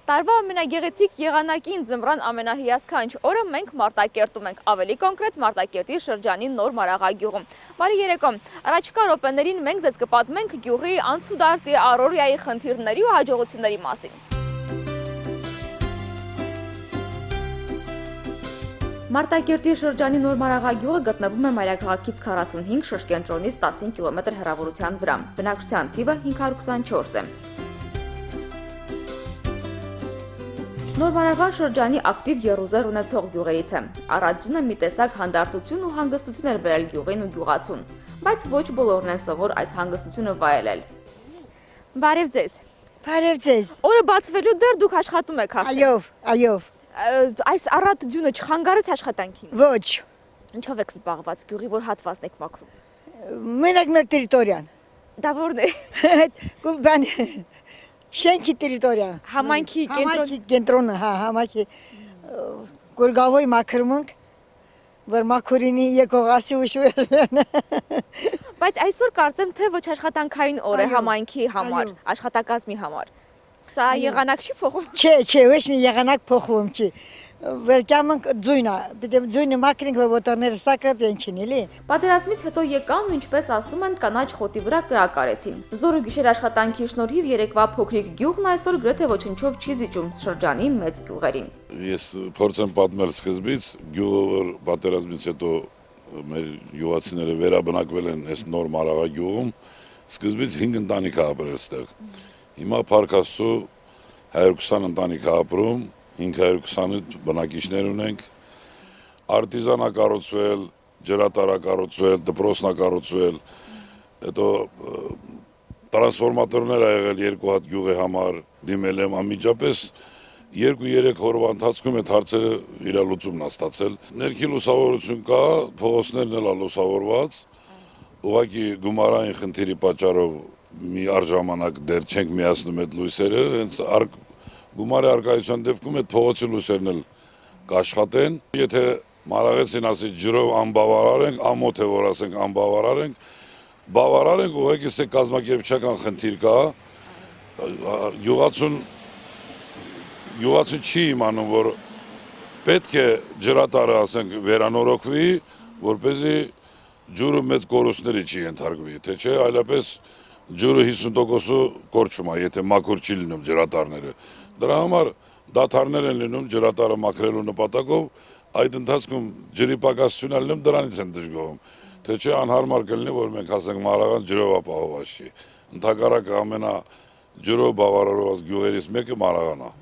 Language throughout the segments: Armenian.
Տարվա ամենագեղեցիկ եղանակին ձմռան ամենահիասքանչ օրը մենք Մարտակերտում ենք, ավելի կոնկրետ Մարտակերտի շրջանի Նոր Մարաղագյուղում։ Բարի երեկո, առաջիկա րոպեներին մենք ձեզ կպատմենք գյուղի անցուդարձի առօրյայի խնդիրների ու հաջողությունների մասին։ Մարտակերտի շրջանի Նոր Մարաղագյուղը գտնվում է մայրաքաղաքից 45, շրջկենտրոնից 15 կիլոմետր հեռավորության վրա։ Բնակչության թիվը 524 է։ Նոր Մարաղան շրջանի ակտիվ եռուզեռ ունեցող գյուղերից է։ Առանձնում է մի տեսակ հանդարտություն ու հանգստություն էր բերել գյուղին ու գյուղացուն, բայց ոչ բոլորն են սովոր այս հանգստությունը վայելել։ Բարև ձեզ։ Բարև ձեզ։ Օրը բացվելու դեռ դուք աշխատում եք արդեն։ Այո։ Այս առատ ձյունը չխանգարեց աշխատանքին։ Ոչ։ Ինչով եք զբաղված գյուղի որ հատվածն եք մաքրում։ Մենակ մեր տերիտորիան։ Դա որն է։ Բան շենքի տերիտորիան։ Համայնքի կենտրոնը, հա, համայնքի գորգավոյ մաքրումնք, որ մաքուրինի եկող ասի ուշվել։ Բայց այսօր կարծեմ թե ոչ աշխատանքային օր է համայնքի համար, աշխատակազմի համար։ Սա եղանակ չի փոխում։ Չէ, ոչ մի եղանակ փոխում չի։ Վերջամնք ձույնը, պիտի ձույնը մաքրենք, որ ոտորները սակրտ են էլի։ Պատերազմից հետո եկան ու ինչպես ասում են կանաչ խոտի վրա կրակ արեցին։ Զորու գիշեր աշխատանքի շնորհիվ երեկվա փոքրիկ գյուղն այսօր գրեթե ոչնչով չի զիջում շրջանի մեծ գյուղերին։ Ես փորձեմ պատմել սկզբից գյուղը, որ պատերազմից հետո մեր գյուղացիները վերաբնակվել են այս Նոր Մարաղագյուղում, սկզբից 5 ընտանիք ապրել այստեղ։ Հիմա Փառք Աստծո 120 ընտանիք ապրում, 528 բնակիչներ ունենք, արտիզան կառուցվել, ջրատար կառուցվել, դպրոցն կառուցվել, հետո տրանսֆորմատորներ ա եղել 2 հատ գյուղի համար, դիմել եմ անմիջապես 2-3 օրվա ընթացքում այդ հարցերը իր լուծումն ա ստացել։ Ներքին լուսավորություն կա, փողոցներն էլ լուսավորված, ուղղակի գումարային խնդիրի պատճառով մի առժամանակ դեռ չենք միացնում այդ լույսերը, հենց գումարի արկայության դեպքում այդ փողոցի լույսերն էլ կաշխատեն։ Եթե Մարաղեցին ասի ջրով անբավարար ենք, ամոթ է որ ասենք անբավարար ենք, բավարար ենք, ուղղակի ստե կազմակերպչական խնդիր կա, գյուղացին չի իմանում, որ պետք է ջրատարը ասենք վերանորոգվի, որպեսզի ջուրը մեծ կորուստների չի ենթարկվի, թե չէ այլապես ջուրը 50%-ը կորչում է, եթե մաքուր չի լինում ջրատարները։ Դրա համար դադարներ են լինում ջրատարը մաքրելու նպատակով, այդ ընթացքում ջրի պակասությունը լինում դրանից են դժգոհում, թե չէ անհարմար կլինի, որ մենք ասենք Մարաղան ջրով ապահովված չի։ Ընդհակառակը ամենա ջրով բավարարված գյուղերից մեկը Մարաղան է։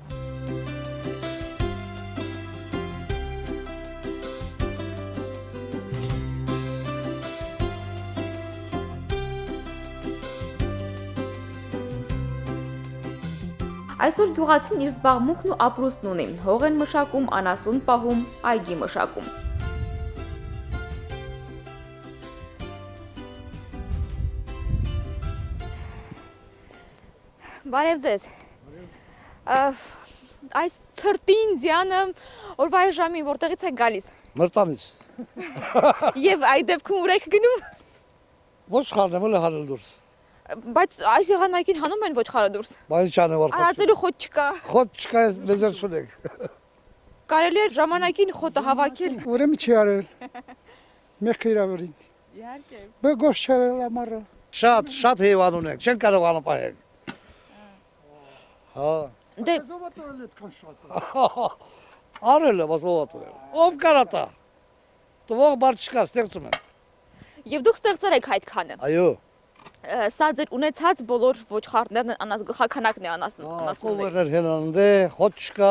Այսօր գյուղացին իր զբաղմունքն ու ապրուստն ունի, հող են մշակում, անասուն պահում, այգի մշակում։ Բարև ձեզ։ Այս ցրտին ձյանը օրվա ժամին որտեղից է գալիս։ Մրտանից։ Եվ այդ դեպքում ուր եք գնում։ Ոչ խառնել է հանել դուրս։ Բայց այս եղանակին հանում են ոչխարը դուրս։ Բայց չանը որ Արածելու խոտ չկա։ Խոտ չկա, մեզեր չունենք։ Կարելի է ժամանակին խոտը հավաքել։ Ուրեմն չի արել։ Մեղք իրավերին։ Իհարկե։ Բե գոշ չարել ամառը։ Շատ հիվան ունենք, չեն կարող անապահենք։ Հա։ Դե Զովատորել այդքան շատ։ Արել է, բայց ովատորել։ Ով կարատա։ Տվող բար չկա, ստեղծում են։ եւ դուք ստեղծել եք այդքանը։ Այո։ Սա ձեր ունեցած բոլոր ոչխարներն գլխաքանակն է անասունները։ Կովերներ հենանդ է, խոտ չկա։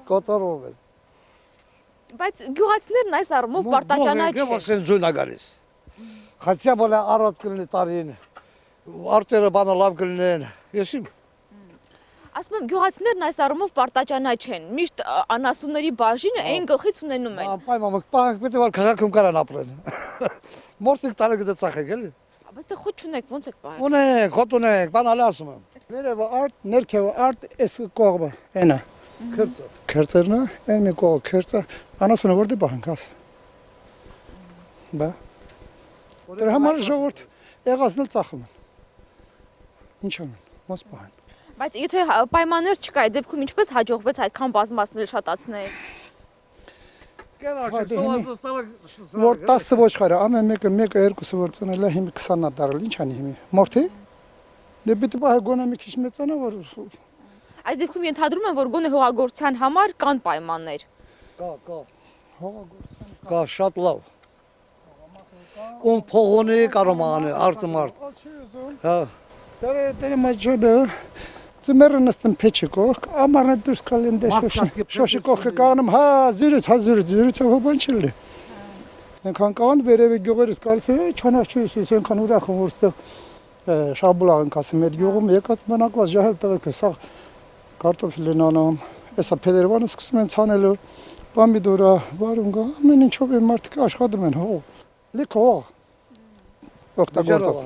Կոտորով է։ Բայց գյուղացիներն այս առումով պարտաճանաչ չեն։ Ո՞վ են ձույնա գալիս։ Խացիա բոլա առատ կլինի տարին։ Արտերը բանը լավ կլինեն։ Եսիմ։ Ասում եմ գյուղացիներն այս առումով պարտաճանաչ են։ Միշտ անասունների բաժինը այն գլխից ունենում են։ Պայմանք, պետք է որ քաղաքում կարան ապրեն։ Մորտիկ տանը գտա ծախեք էլի։ Բայց դե խոտ չունեք, ոնց եք պահել։ Ունենք, խոտ ունենք, բան ալի ասում եմ։ Վերևը արդ, ներքևը արդ, այս կողմը, այնա։ Քրծը։ Քերծերն է, այնը կողը քերծը, անասունը որտե բահանք աս։ Բա։ Դրա համար ժողովուրդ եղածն էլ ծախում են։ Ինչ անեն, ոնց պահեն։ Բայց եթե պայմաններ չկա, այդ դեպքում ինչպես հաջողվեց այդքան բազմացնել շատացնել։ Գերաչը սովազստալը Որ 10 ոչխարը ամեն մեկը երկուսը որ ծնել է հիմա 20-ն դարել ինչ անի հիմա մորթի դե պիտի բա գոնե մի քիչ մեծանա որ Այդ դեպքում ենթադրում եմ, որ գոնե հողագործության համար կան պայմաններ։ կա շատ լավ փողոնի կարող անի արտմարտ հա Ծերը դերը մաջոբը Ձմեռը նստեմ փեչիկով, ամառը դուրս կալեմ շոշիկով կանում, հա զյուրից հոբան չլի։ Ենքան կան վերևի գյուղերից կարծում է չանաչույս ես ենքան ուրախ եմ որ ստեղ շաբուլաղ ենք ասում այդ գյուղում եկած մնակված ժահել տղեկ է սաղ կարտոֆիլ են անում, եսա փեդերվանը սկսում են ցանելու, պամիդորա, վարունգա, ամեն ինչով են մարդիկ աշխատում են հող, լիք հող, օգտագործող։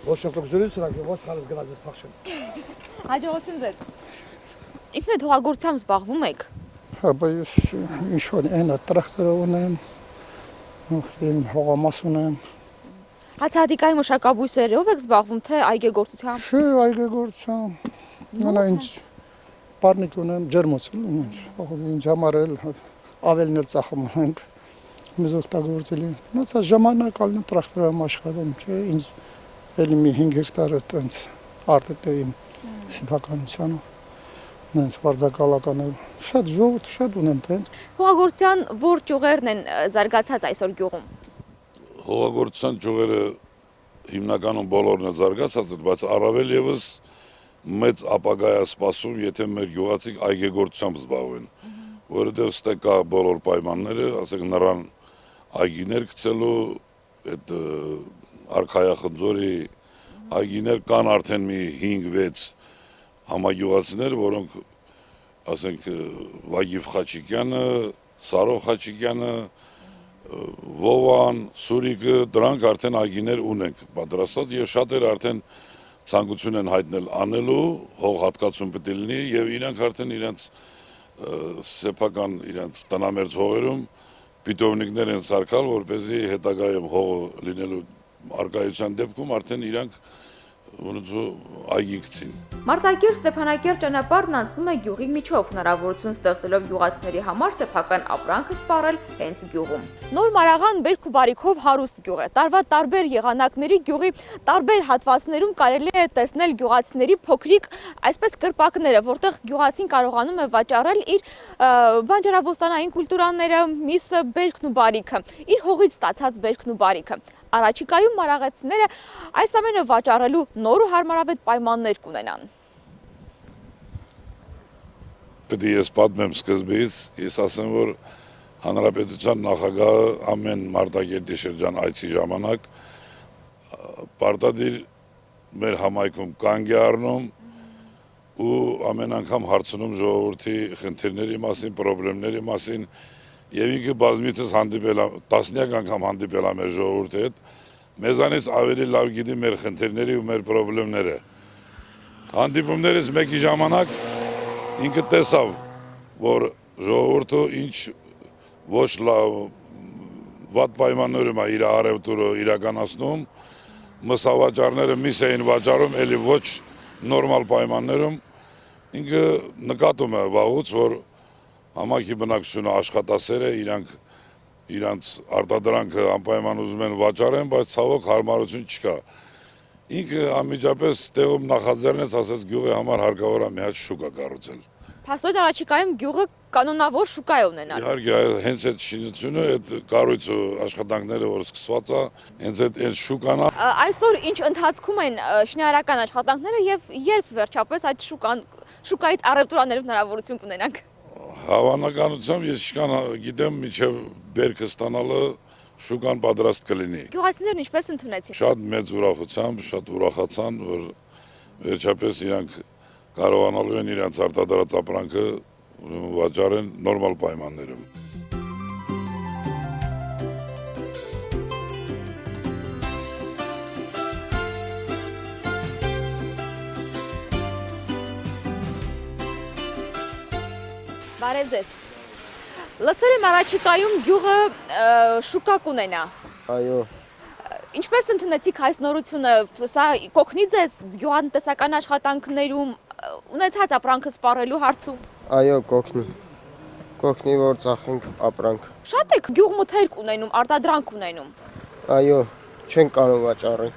ոչ օգտագործությունից ոչ խալս գնաց ես փախշում Հաջողություն ձեզ։ Ինքն այդ հողագործությամբ զբաղվում եք։ Հա, բայց ինչ-որ այնա տրակտորը ունեմ, հողամաս ունեմ։ Հացահատիկայի մշակաբույսերով եք զբաղվում, թե այգեգործությամբ։ Չէ, այգեգործությամբ, mənə ինձ պարնիկ ունեմ, ջերմոցել ունեմ, ինձ համար էլ ավելն էլ ծախում ենք, մեզ օգտագործել են։ Մնացած ժամանակ ալնում տրակտորում աշխատում, չէ, ինձ էլի մի 5 հեկտար տենց արտետ է իմ սիփականությանը, նենց վարդակալական է, շատ ժողովուրդ շատ ունեմ տենց։ Հողագործության որ ճյուղերն են զարգացած այսօր գյուղում։ Հողագործության ճյուղերը հիմնականում բոլորն է զարգացած, բայց առավել եւս մեծ ապագա է սպասում, եթե մեր գյուղացիք այգեգործությամբ զբաղվեն, որովհետև ստե կա բոլոր պայմանները, ասենք նրան այգիներ գցելու, այդ արքայախնձորի այգիներ կան արդեն մի 5-6 համագյուղացիներ, որոնք ասենք Վագիվ Խաչիկյանը, Սարո Խաչիկյանը, Վովան, Սուրիկը, դրանք արդեն այգիներ ունենք պատրաստած եւ շատերը արդեն ցանկություն են հայտնել անելու, հող հատկացում պետք է լինի եւ իրանք արդեն իրենց սեփական իրենց տնամերձ հողերում պիտովնիկներ են սարքալ, որպեսզի հետագայում հողը լինելու արկայության դեպքում արդեն իրանք այգի գցին։ Մարտակերտ Ստեփանակերտ ճանապարհն անցնում է գյուղի միջով, հնարավորություն ստեղծելով գյուղացիների համար սեփական ապրանքը սպառել հենց գյուղում։ Նոր Մարաղան բերք ու բարիքով հարուստ գյուղ է։ Տարվա տարբեր եղանակների գյուղի տարբեր հատվածներում կարելի է տեսնել գյուղացիների փոքրիկ այսպես կրպակները, որտեղ գյուղացին կարողանում է վաճառել իր բանջարաբոստանային կուլտուրաները, միսը, բերքն ու բարիքը, իր հողից ստացած բերքն ու բարիքը։ Առաջիկայում մարաղեցիները այս ամենը վաճառելու նոր ու հարմարավետ պայմաններ կունենան։ Պետք է ես պատմեմ սկզբից, ես ասեմ, որ Հանրապետության նախագահը ամեն Մարտակերտի շրջան այցի ժամանակ պարտադիր մեր համայնքում կանգ է առնում ու ամեն անգամ հարցնում ժողովրդի խնդիրների մասին, խնդիրների մասին Եվ ինքը բազմիցս հանդիպել է, տասնյակ անգամ հանդիպել է մեր ժողովրդի հետ, մեզանից ավելի լավ գիտի մեր խնդիրների ու մեր խնդիրները։ Հանդիպումներից մեկի ժամանակ ինքը տեսավ, որ ժողովուրդը ինչ ոչ լավ վատ պայմաններում է իր առևտուրը իրականացնում, մսավաճառները միս էին վաճառում, էլի ոչ նորմալ պայմաններում, ինքը նկատում է վաղուց, որ Համայնքի բնակչությունը աշխատասեր է, իրանց արտադրանքը անպայման ուզում են վաճառեն, բայց ցավոք հարմարություն չկա։ Ինքը անմիջապես տեղում նախաձեռնեց, ասեց գյուղի համար հարկավոր է մի հատ շուկա կառուցել։ Փաստորեն առաջիկայում գյուղը կանոնավոր շուկա է ունենալ։ Իհարկե, հենց այդ շինությունը, այդ կառույցը աշխատանքները, որ սկսված է, հենց այդ շուկան է։ Այսօր ինչ ընթացքում են շինարարական աշխատանքները եւ երբ վերջապես այդ շուկայից առևտուրաներով հնարավորություն կունենանք։ Հավանականությամբ ես գիտեմ միջև բերքը ստանալը շուկան պատրաստ կլինի։ Գյուղացիներն ինչպես ընդունեցին։ Շատ մեծ ուրախությամբ, շատ ուրախացան, որ վերջապես իրանք կարողանալու են իրենց արտադրած ապրանքը վաճառեն նորմալ պայմաններում։ Բարև ձեզ։ Լսել եմ առաջիկայում գյուղը շուկա կունենա։ Այո։ Ինչպես ընդունեցիք այս նորությունը, սա կօգնի ձեզ գյուղատնտեսական աշխատանքներում, ունեցած ապրանքը սպառելու հարցում։ Այո, կոգնի, որ ծախենք ապրանք։ Շատ եք գյուղմթերք ունենում, արտադրանք ունենում։ Այո, չեն կարող վաճառել,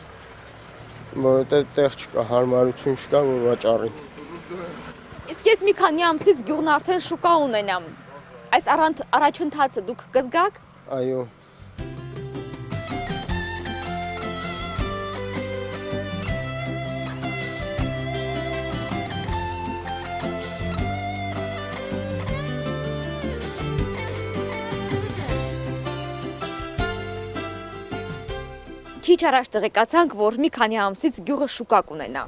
որովհետև տեղ չկա, հարմարություն չկա, որ վաճառեն։ Իսկ երբ մի քանի ամսից գյուղն արդեն շուկա ունենամ, այս առաջընթացը դուք կզգաք։ Այո, Քիչ առաջ տեղեկացանք, որ մի քանի ամսից գյուղը շուկա կունենա։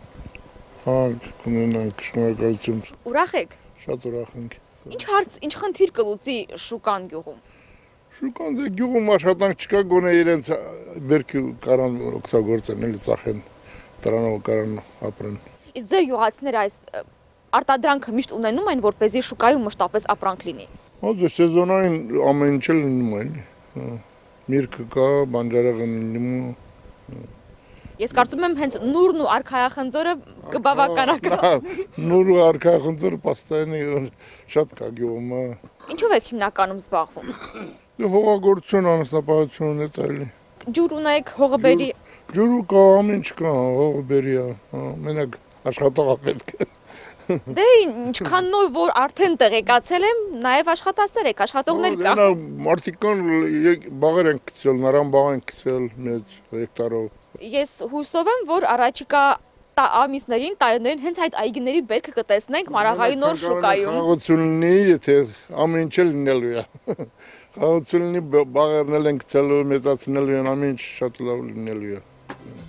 Հա, կունենանք, շնորհակալություն։ Ուրախ եք։ Շատ ուրախ ենք։ Ինչ հարց, ինչ խնդիր կլուծի շուկան գյուղում։ Շուկան դե գյուղում աշխատանք չկա, գոնե իրենց բերքի կարան օգտագործեն, էլի ծախեն, դրանով կարան ապրեն։ Իսկ ձեր գյուղացիները այս արտադրանքը միշտ ունենում են, որպեսզի շուկայում մշտապես ապրանք լինի։ Հա, դե սեզոնային ամեն ինչ էլ լինում է, էլի։ Միրգը կա, բանջարեղը լինում։ Ես կարծում եմ հենց նուրն ու արքայախնձորը կբավականանա։ Նուրը արքայախնդրը պաստայինի շատ կա գյուղում։ Ինչով եք հիմնականում զբաղվում։ Դե հողագործություն, անասնապահություն է տալի։ Ջուր ունեք, հողը բերի։ Ջուրը կա, ամեն ինչ կա, հողը բերի է, մենակ աշխատողը պետք է։ Դե ինչքան նոր որ արդեն տեղեկացել եմ, նաև աշխատասեր եք, աշխատողներ կա։ Մարդիկ կան բաղեր են գցել, նարան բաղ են գցել մեծ հեկտարով։ Ես հուսով եմ, որ առաջիկա ամիսներին, տարիներին հենց այդ այգիների բերքը կտեսնենք Մարաղայի նոր շուկայում։ Խաղաղություն լինի, եթե ամեն ինչ էլ լինելու է։ Խաղաղություն լինի, բաղերն էլ են գցելու, մեծացնելու են, ամեն ինչ շատ լավ լինելու է։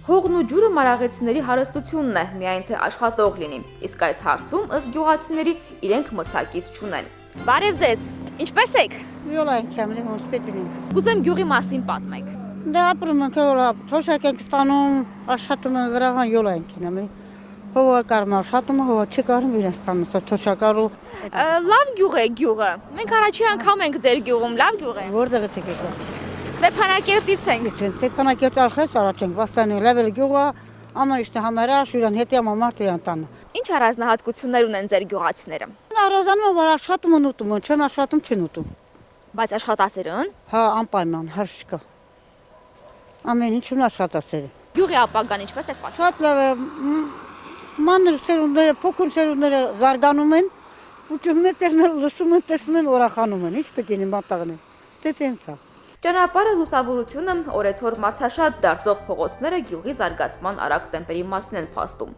Հողն ու ջուրը մարաղեցիների հարստությունն է, միայն թե աշխատող լինի, իսկ այս հարցում ըստ գյուղացիների իրենք մրցակից չունեն։ Բարև ձեզ, ինչպե՞ս եք։ Յոլայք եմ լի ոնց պետք է։ Կուզեմ գյուղի մասին պատմեք։ Դա ապրում ենք յոլա, թոշակ ենք ստանում, աշխատում են վրաղան յոլայք են ամի։ Հողը կարում աշխատում, հողը չի կարում իրեն ստանում, թոշակարու։ Լավ գյուղ է գյուղը։ Մենք առաջի անգամ ենք ձեր գյուղում, լավ գյուղ է։ Որտեղից եք եկել։ Ստեփանակերտից ենք։ Ստեփանակերտ արխես առաջ ենք, վաստանի լեվել գյուղը, ամեն ինչն համարա, շուրան հետի ամամարտ իրան տանը։ Ինչ առանձնահատկություններ ունեն ձեր գյուղացիները։ Առանձնում որ աշխատում են ուտում, չեն աշխատում չեն ուտում։ Բայց աշխատասեր են։ Հա, անպայման, հարց չկա։ Ամեն ինչն աշխատասեր է։ Գյուղի ապագան ինչպես եք պատկերացնում։ Շատ լավ է։ Մանր սերունդները, փոքր սերունդները զարգանում են, ու մեծերները լսում են, տեսնում են, ուրախանում են, ինչ պետք է մատաղն է։ Դե տենց է։ Ճանապարհը լուսավորությունը օրեցօր մարդաշատ դարձող փողոցները գյուղի զարգացման արագ տեմպերի մասն են փաստում։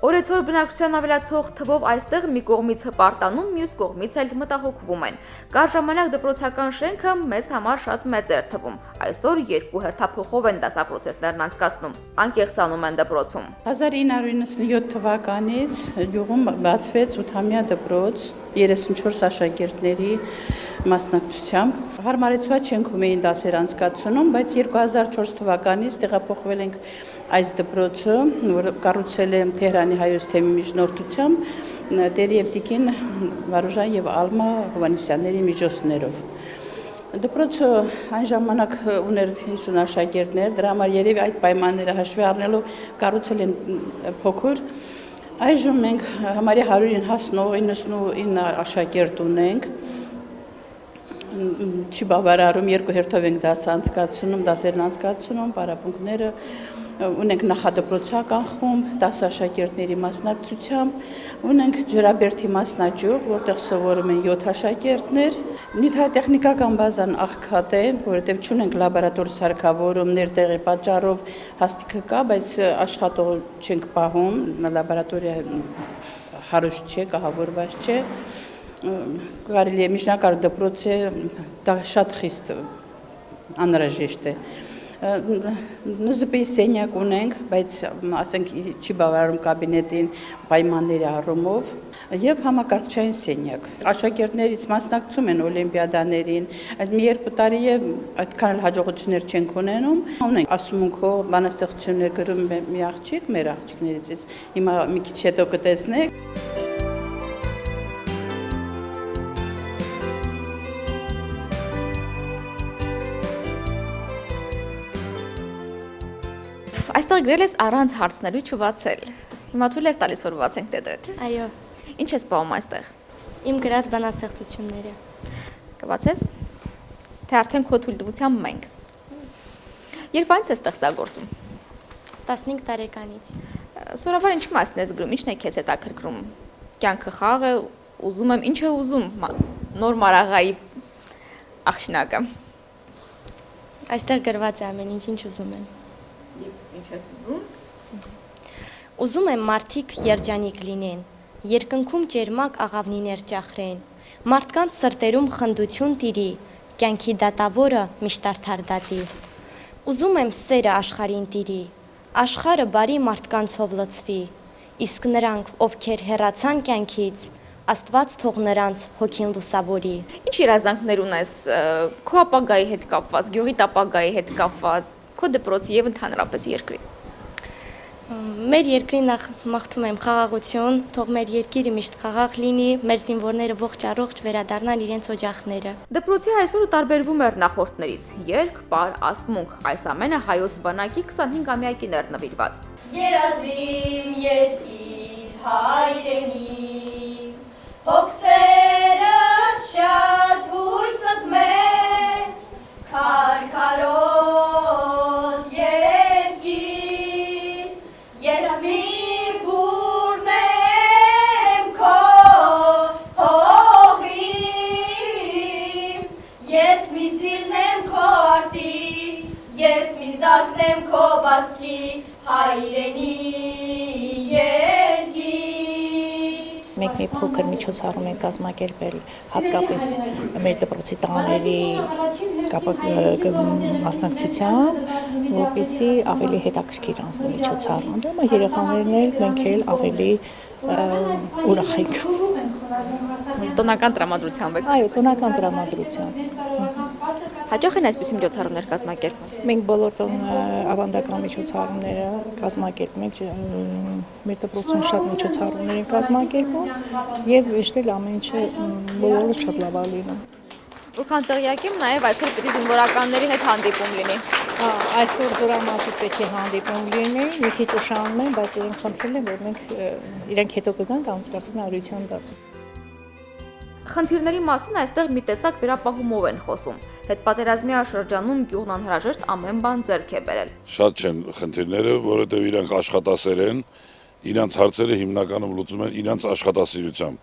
Օրեցօր բնակչության ավելացող թվով այստեղ մի կողմից հպարտանում, մյուս կողմից էլ մտահոգվում են։ Կար ժամանակ դպրոցական շենքը մեզ համար շատ մեծ էր թվում։ Այսօր երկու հերթափոխով են դասապրոցեսներն անցկացնում, անկեղծանում են դպրոցում։ 1997 թվականից գյուղում բացվեց 8-ամյա դպրոց 34 աշակերտների մասնակցությամբ։ Հարմարեցված շենքում էին դասեր անցկացնում, բայց 2004 թվականից տեղափոխվել ենք այս դպրոցը, որը կառուցել է Թեհրանի հայոց թեմի միջնորդությամբ Տեր եւ Տիկին Վարուժան եւ Ալմա Հովանեսյանների միջոցներով։ Դպրոցը այն ժամանակ ուներ 50 աշակերտներ, դրա համար երևի այդ պայմանները հաշվի առնելով կառուցել են փոքր։ Այժմ մենք համարյա 100-ին հասնող 99 աշակերտ ունենք։ Չի բավարարում, երկու հերթով ենք դաս անցկացնում, դասերն անցկացնում, պարապմունքները ունենք նախադպրոցական խումբ, 10 աշակերտների մասնակցությամբ, ունենք Ջրաբերդի մասնաճյուղ, որտեղ սովորում են 7 աշակերտներ, նյութատեխնիկական բազան աղքատ է, որովհետև չունենք լաբորատոր սարքավորումներ, տեղի պատճառով հաստիքը կա, բայց աշխատող չենք պահում, լաբորատորիա հարուստ չէ, կահավորված չէ, կարելի է միջնակարգ դպրոց է, դա շատ խիստ անհրաժեշտ է։ ՆԶՊ-ի սենյակ ունենք, բայց ասենք չի բավարարում կաբինետին պայմանների առումով եւ համակարգչային սենյակ։ Աշակերտներից մասնակցում են օլիմպիադաներին, այդ մի երկու տարի է այդքան էլ հաջողություններ չենք ունենում։ Ունենք ասմունքով բանաստեղծություններ գրում մի աղջիկ, մեր աղջիկներից, հիմա մի քիչ հետո կտեսնեք։ Այստեղ գրել ես առանց հարցնելու չվացել։ Հիմա թույլ ես տալիս, որ բացենք տետրը։ Այո, Ինչ ես պահում այստեղ։ իմ գրած բանաստեղծությունները։ Կբացես։ Թե արդեն քո թույլտվությամբ մենք։ Երբ այնց է ստեղծագործում։ 15 տարեկանից։ Սովորաբար ինչ մասն ես գրում, ինչն է քեզ հետաքրքրում։ Կյանքը խաղ է, ուզում եմ, ինչ է ուզում նոր մարաղայի աղջնակը։ Այստեղ գրված է ամեն ինչ, ինչ ուզում եմ։ Ինչ ես ուզում։ Ուզում եմ մարդիկ երջանիկ լինեն, երկնքում ճերմակ աղավնիներ ճախրեն, մարդկանց սրտերում խնդություն տիրի, կյանքի դատավորը միշտ արդար դատի։ Ուզում եմ սերը աշխարհին տիրի, աշխարհը բարի մարդկանցով լցվի, իսկ նրանք, ովքեր հեռացան կյանքից, Աստված թող նրանց հոգին լուսավորի։ Ինչ երազանքներ ունես քո ապագայի հետ կապված, գյուղի ապագայի հետ կապված, քո դպրոցի եւ ընդհանրապես երկրի։ Մեր երկրի նախ մաղթում եմ խաղաղություն, թող մեր երկիրը միշտ խաղաղ լինի, մեր զինվորները ողջ առողջ վերադառնան իրենց օջախները։ Դպրոցի այսօրը տարբերվում էր նախորդներից։ Երգ, պար, ասմունք, այս ամենը հայոց բանակի 25-ամյակին էր նվիրված։ Երազիմ երկիր հայրենի, հոգսերը շատ հույսդ մեծ, քարքարոտ երկիր, ես մի բուրնեմ քո հողին, ես մի ծիլնեմ քո արտի, ես մի զարդնեմ քո բասկի, հայրենի Մենք մի փոքր միջոցառում ենք կազմակերպել հատկապես մեր դպրոցի տղաների մասնակցությամբ, որպեսզի ավելի հետաքրքիր անցնի միջոցառումը, երեխաներն էլ մենք էլ ավելի ուրախ ենք։ Տոնական տրամադրությամբ եք։ Այո, տոնական տրամադրությամբ։ Հաճախ են այսպիսի միջոցառումներ կազմակերպվում։ Մենք բոլոր ավանդական միջոցառումները կազմակերպում ենք, մեր դպրոցում շատ միջոցառումներ են կազմակերպում եւ միշտ էլ ամեն ինչը բոլորը շատ լավ է լինում։ Որքան տեղյակ եմ, նաև այսօր պիտի զինվորականների հետ հանդիպում լինի։ Այսօր զորամասից պետք է հանդիպում լինի, մի քիչ ուշանում են, բայց իրենք խնդրել են, որ մենք իրենք հետո կգանք անցկացնեն արարության դաս։ Խնդիրների մասին այստեղ մի տեսակ վերապահումով են խոսում։ Հետպատերազմյա շրջանում գյուղն անհրաժեշտ ամեն բան ձեռք է բերել։ Շատ չեն խնդիրները, որովհետև իրանք աշխատասեր են, իրանք հարցերը հիմնականում լուծում են իրանք աշխատասիրությամբ։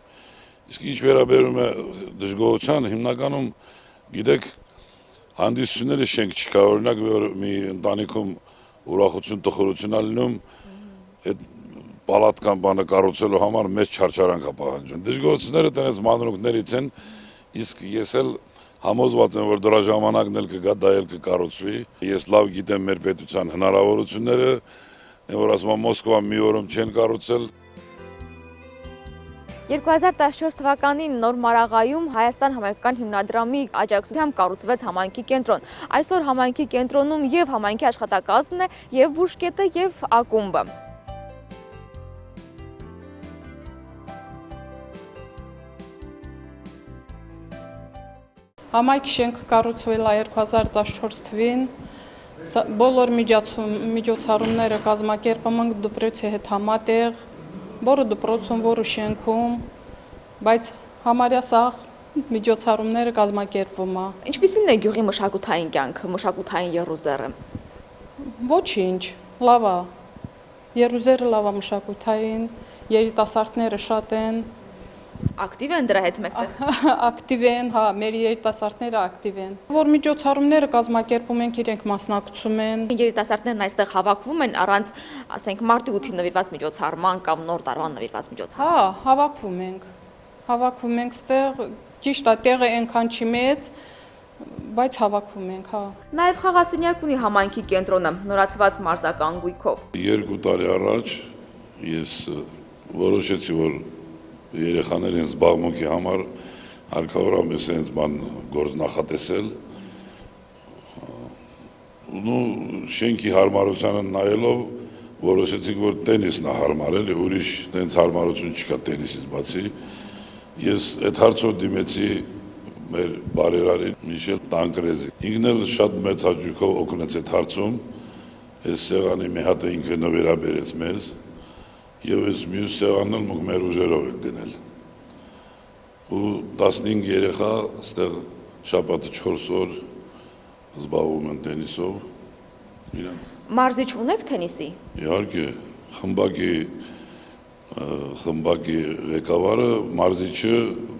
Իսկ ինչ վերաբերում է դժգոհության, հիմնականում գիտեք, հանդիսությունները շենք չկա, օրինակ որ մի ընտանիքում ուրախություն, տխրություն ա լինում, այդ պալատկան բանը կառուցելու համար մեծ չարչարանք է պահանջում։ Դժգոհությունները դրանց մանրուքներից են, իսկ ես էլ համոզված եմ, որ դրա ժամանակն էլ կգա, դա էլ կկառուցվի։ Ես լավ գիտեմ մեր պետության հնարավորությունները, որ ասում եմ Մոսկվա մի օրում չեն կառուցել։ 2014 թվականին Նոր Մարաղայում Հայաստան համայնքական հիմնադրամի աջակցությամբ կառուցվեց համայնքի կենտրոն։ Այսօր համայնքի կենտրոնում եւ համայնքի աշխատակազմն է, եւ բուժկետը, եւ ակումբը։ Համայնքի շենքը կառուցվել է 2014 թվականին, բոլոր միջոցառումները կազմակերպում ենք դպրոցի հետ համատեղ, որը դպրոցում, որը շենքում, բայց համարյա սաղ միջոցառումները կազմակերպվում է։ Ինչպիսին է գյուղի մշակութային կյանքը, մշակութային եռուզեռը։ Ոչինչ, լավ է։ Եռուզեռը լավ է մշակութային, երիտասարդները շատ են։ Ակտիվ են դրա հետ մեկտեղ։ Ակտիվ են, հա, մեր երիտասարդները ակտիվ են։ Որ միջոցառումները կազմակերպում ենք, իրենք մասնակցում են։ Երիտասարդներն այստեղ հավաքվում են առանց, ասենք, մարտի 8-ին նվիրված միջոցառման կամ նոր տարվան նվիրված միջոցառման։ Հա, հավաքվում ենք։ Հավաքվում ենք ստեղ, ճիշտ է, տեղը այնքան չի մեծ, բայց հավաքվում ենք, հա։ Նաև խաղասենյակ ունի համայնքի կենտրոնը, նորացված մարզական գույքով։ 2 տարի առաջ ես որոշեցի, որ երեխաներին զբաղմունքի համար հարկավոր է սենց բան գործ նախատեսել։ Ու շենքի հարմարությանը նայելով որոշեցինք, որ տենիսն է հարմարել, ուրիշ տենց հարմարություն չկա տենիսից բացի։ Ես այդ հարցով դիմեցի մեր բարերարին Միշել Տանկրեզին։ Ինքն էլ շատ մեծ հաճույքով օգնեց այդ հարցում։ Այս սեղանի մի հատ ինքը նվիրաբերեց մեզ։ Եվ այս մյուս սեղանն էլ մենք մեր ուժերով ենք գնել։ Ու 15 երեխա այստեղ շաբաթը 4 օր զբաղվում են տենիսով։ Մարզիչ ունեք թենիսի։ Իհարկե, խմբակի ղեկավարը մարզիչը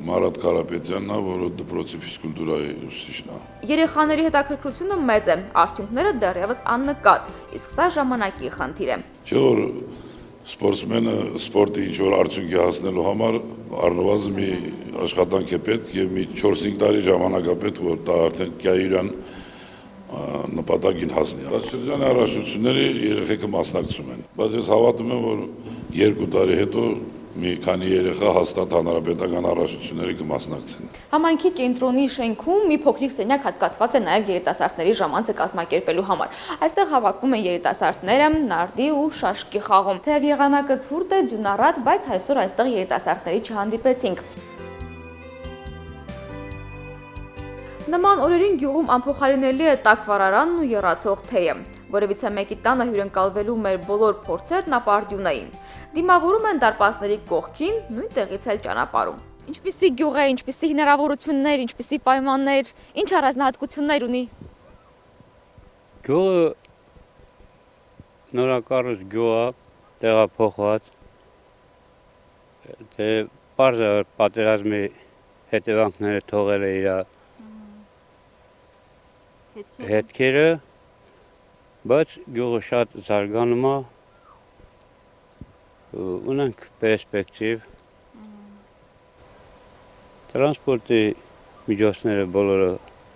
Մարատ Կարապետյանն է, որը դպրոցի ֆիզկուլտուրայի ուսուցիչն է։ Երեխաների հետաքրքրությունը մեծ է, արդյունքները դեռևս աննկատ, իսկ սա ժամանակի խնդիր է։ Չէ՞ որ սպորտսմենը սպորտի ինչ-որ արդյունքի հասնելու համար առնվազն մի աշխատանք է պետք եւ մի 4-5 տարի ժամանակ է պետք, որ դա արդեն կայիրան նպատակին հասնի։ Այս շրջանի առաջնությունների երեխեքը մասնակցում են, բայց ես հավատում եմ, որ 2 տարի հետո մի քանի երեխա հաստատ հանրապետական առաջնությունների կմասնակցեն։ Համայնքի կենտրոնի շենքում մի փոքրիկ սենյակ հատկացված է նաև երիտասարդների ժամանցը կազմակերպելու համար։ Այստեղ հավաքվում են երիտասարդները նարդի ու շաշկի խաղում։ Թեև եղանակը ցուրտ է, ձյունառատ, բայց այսօր այստեղ երիտասարդների չհանդիպեցինք։ Նման օրերին գյուղում անփոխարինելի է տակվարարանն ու եռացող թեյը։ Որևիցե մեկի տանը հյուրընկալվելու մեր բոլոր փորձերն ապարդյուն էին։ Դիմավորում են դարպասների կողքին, նույն տեղից էլ ճանապարհում։ Ինչպիսի գյուղ է, ինչպիսի հնարավորություններ, ինչպիսի պայմաններ, ինչ առանձնահատկություններ ունի։ Գյուղը նորակառույց գյուղ է, տեղափոխված։ Դե պարզ է, որ պատերազմի հետևանքները թողել է իր հետքերը, բայց գյուղը շատ զարգանում է, ունենք պերսպեկտիվ, տրանսպորտի միջոցները բոլորը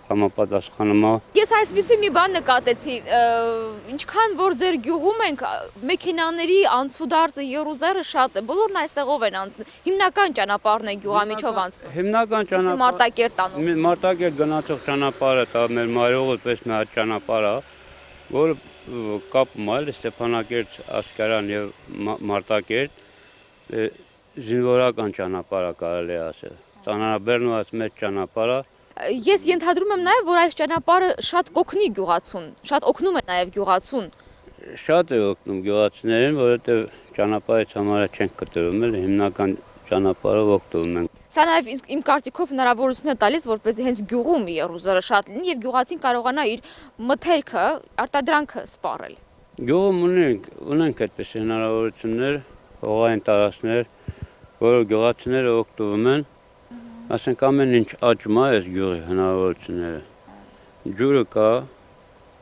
համապատասխանում է։ Ես այսպիսի մի բան նկատեցի, ինչքան որ ձեր գյուղում ենք, մեքենաների անցուդարձը եռուզերը շատ է, բոլորն այստեղով են անցնում, հիմնական ճանապարհն է գյուղամիջով անցնում։ Հիմնական ճանապարհը Մարտակերտ տանում։ Մարտակերտ գնացող ճանապարհը դա մեր մայրողը պես մի հատ ճանապարհ է, որը կապում է Ստեփանակերտ Ասկարան եւ Մարտակերտ զինվորական ճանապարհ կարելի ասել։ Ծանրաբեռնված մեծ ճանապարհ է։ Ես ենթադրում եմ նաև, որ այս ճանապարհը շատ կօգնի գյուղացուն, շատ օգնում է նաև գյուղացուն։ Շատ է օգնում գյուղացիներին, որովհետեւ ճանապարհից համարը չենք կտրում, հիմնական ճանապարհով օգտվում ենք։ Սա նաև իմ կարծիքով հնարավորություն է տալիս, որպեսզի հենց գյուղում եռուզերը շատ լինի եւ գյուղացին կարողանա իր մթերքը, արտադրանքը սպառել։ Գյուղում ունենք այդպես հնարավորություններ, հողային տարածքներ, որ գյուղացիները օգտվում են, ասենք ամեն ինչ աճում է այս գյուղի հնարավորությունները։ Ջուրը կա,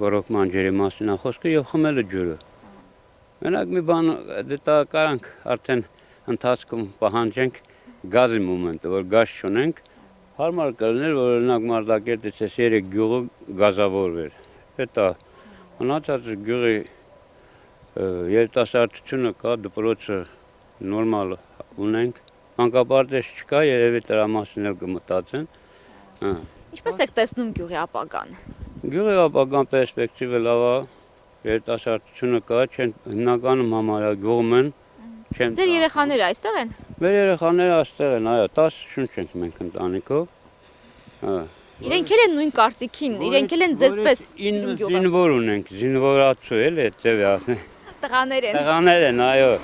ռոռոկման ջրի մասին է խոսքը եւ խմելու ջուրը։ Մենակ մի բան դե կարանք արդեն ընթացքում պահանջենք գազի մոմենտը, որ գազ չունենք, հարմար կլիներ, որ օրինակ Մարտակերտից այս 3 գյուղը գազավորվեր։ Դա մնացած գյուղի երիտասարդությունը կա, դպրոցը նորմալ ունենք, մանկապարտեզ չկա, երևի դրա մասին էլ կմտածեն։ Ինչպես եք տեսնում գյուղի ապագան։ Գյուղի ապագան պերսպեկտիվը լավ է, երիտասարդությունը կա, հիմնականում համարյա գյուղում են։ Ձեր երեխաները այստեղ են։ Մեր երեխաները այստեղ են, այո, 10 շունչ ենք մենք ընտանիքով։ Իրենք էլ են նույն կարծիքին, իրենք էլ են ձեզ պես սիրում գյուղը։ Զինվոր ունենք, զինվորացու էլ է, ձևի ասեն։ Տղաներ են։ Տղաներ են, այո։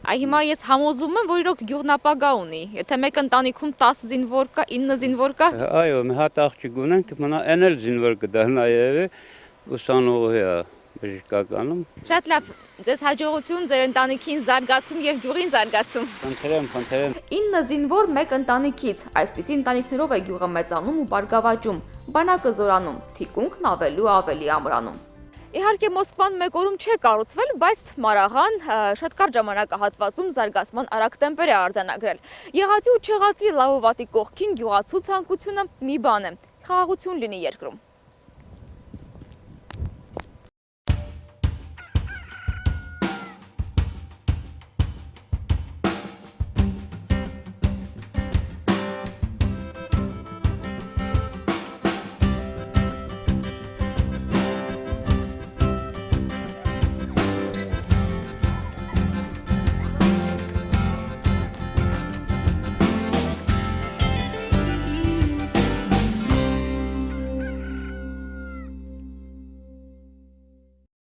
Այ հիմա ես համոզում եմ, որ իրոք գյուղն ապագա ունի։ Եթե մեկ ընտանիքում 10 զինվոր կա, 9 զինվոր կա։ Այո, մի հատ աղջիկ ունենք, մնա այն էլ զինվոր կդառնա երևի, ուսանողի է բժշկականում։ Շատ լավ, ձեզ հաջողություն, ձեր ընտանիքին զարգացում եւ գյուղին զարգացում։ Խնդրեմ։ 9 զինվոր մեկ ընտանիքից, այսպիսի ընտանիքներով է գյուղը մեծանում ու բարգավաճում, բանակը զորանում, թիկունքն ավելի ամրանում։ Իհարկե Մոսկվան մեկ օրում չէ կառուցվել, բայց Մարաղան շատ կարճ ժամանակահատվածում զարգացման արագ տեմպեր է արձանագրել։ Եղածի ու չեղածի լավ ու վատի կողքին գյուղացու ցանկությունը մի բան է՝ խաղաղություն լինի երկրում։